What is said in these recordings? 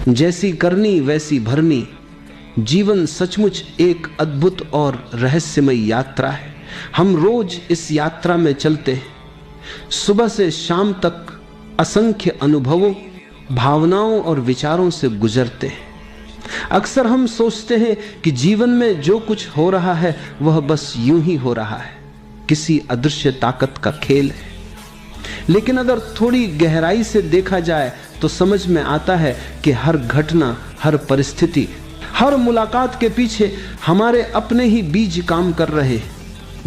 जैसी करनी वैसी भरनी। जीवन सचमुच एक अद्भुत और रहस्यमय यात्रा है। हम रोज इस यात्रा में चलते हैं। सुबह से शाम तक असंख्य अनुभवों, भावनाओं और विचारों से गुजरते हैं। अक्सर हम सोचते हैं कि जीवन में जो कुछ हो रहा है वह बस यूं ही हो रहा है, किसी अदृश्य ताकत का खेल है। लेकिन अगर थोड़ी गहराई से देखा जाए तो समझ में आता है कि हर घटना, हर परिस्थिति, हर मुलाकात के पीछे हमारे अपने ही बीज काम कर रहे हैं।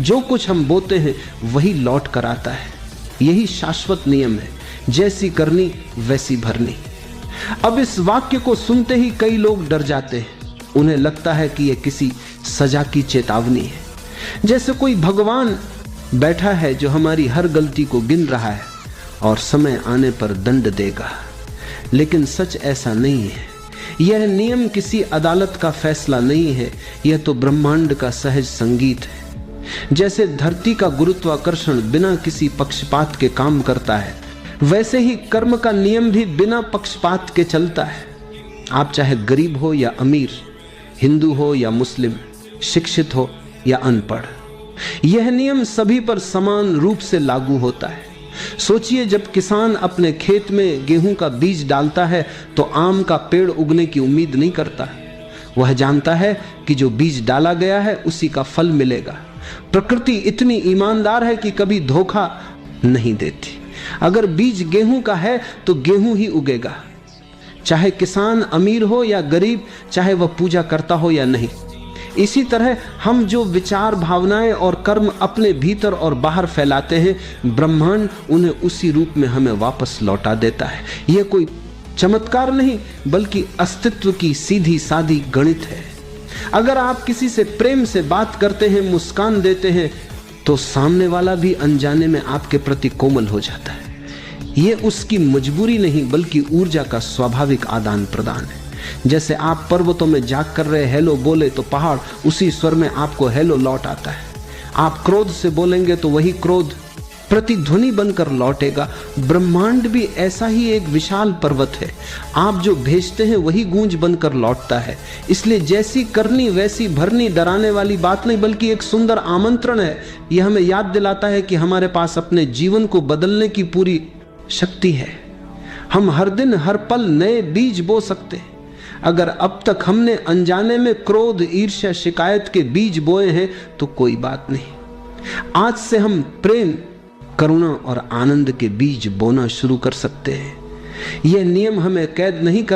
जो कुछ हम बोते हैं वही लौट कर आता है। यही शाश्वत नियम है, जैसी करनी वैसी भरनी। अब इस वाक्य को सुनते ही कई लोग डर जाते हैं। उन्हें लगता है कि यह किसी सजा की चेतावनी है, जैसे कोई भगवान बैठा है जो हमारी हर गलती को गिन रहा है और समय आने पर दंड देगा। लेकिन सच ऐसा नहीं है। यह नियम किसी अदालत का फैसला नहीं है, यह तो ब्रह्मांड का सहज संगीत है। जैसे धरती का गुरुत्वाकर्षण बिना किसी पक्षपात के काम करता है, वैसे ही कर्म का नियम भी बिना पक्षपात के चलता है। आप चाहे गरीब हो या अमीर, हिंदू हो या मुस्लिम, शिक्षित हो या अनपढ़, यह नियम सभी पर समान रूप से लागू होता है। सोचिए, जब किसान अपने खेत में गेहूं का बीज डालता है तो आम का पेड़ उगने की उम्मीद नहीं करता। वह जानता है कि जो बीज डाला गया है उसी का फल मिलेगा। प्रकृति इतनी ईमानदार है कि कभी धोखा नहीं देती। अगर बीज गेहूं का है तो गेहूं ही उगेगा, चाहे किसान अमीर हो या गरीब, चाहे वह पूजा करता हो या नहीं। इसी तरह हम जो विचार, भावनाएं और कर्म अपने भीतर और बाहर फैलाते हैं, ब्रह्मांड उन्हें उसी रूप में हमें वापस लौटा देता है। यह कोई चमत्कार नहीं बल्कि अस्तित्व की सीधी सादी गणित है। अगर आप किसी से प्रेम से बात करते हैं, मुस्कान देते हैं, तो सामने वाला भी अनजाने में आपके प्रति कोमल हो जाता है। यह उसकी मजबूरी नहीं बल्कि ऊर्जा का स्वाभाविक आदान प्रदान है। जैसे आप पर्वतों में जाग कर रहे हेलो बोले तो पहाड़ उसी स्वर में आपको हेलो लौट आता है। आप क्रोध से बोलेंगे तो वही क्रोध प्रतिध्वनि बनकर लौटेगा। ब्रह्मांड भी ऐसा ही एक विशाल पर्वत है। आप जो भेजते हैं वही गूंज बनकर लौटता है। इसलिए जैसी करनी वैसी भरनी डराने वाली बात नहीं बल्कि एक सुंदर आमंत्रण है। यह हमें याद दिलाता है कि हमारे पास अपने जीवन को बदलने की पूरी शक्ति है। हम हर दिन हर पल नए बीज बो सकते हैं। अगर अब तक हमने अनजाने में क्रोध, ईर्ष्या, शिकायत के बीज बोए हैं तो कोई बात नहीं। आज से हम प्रेम, करुणा और आनंद के बीज बोना शुरू कर सकते हैं। यह नियम हमें कैद नहीं कर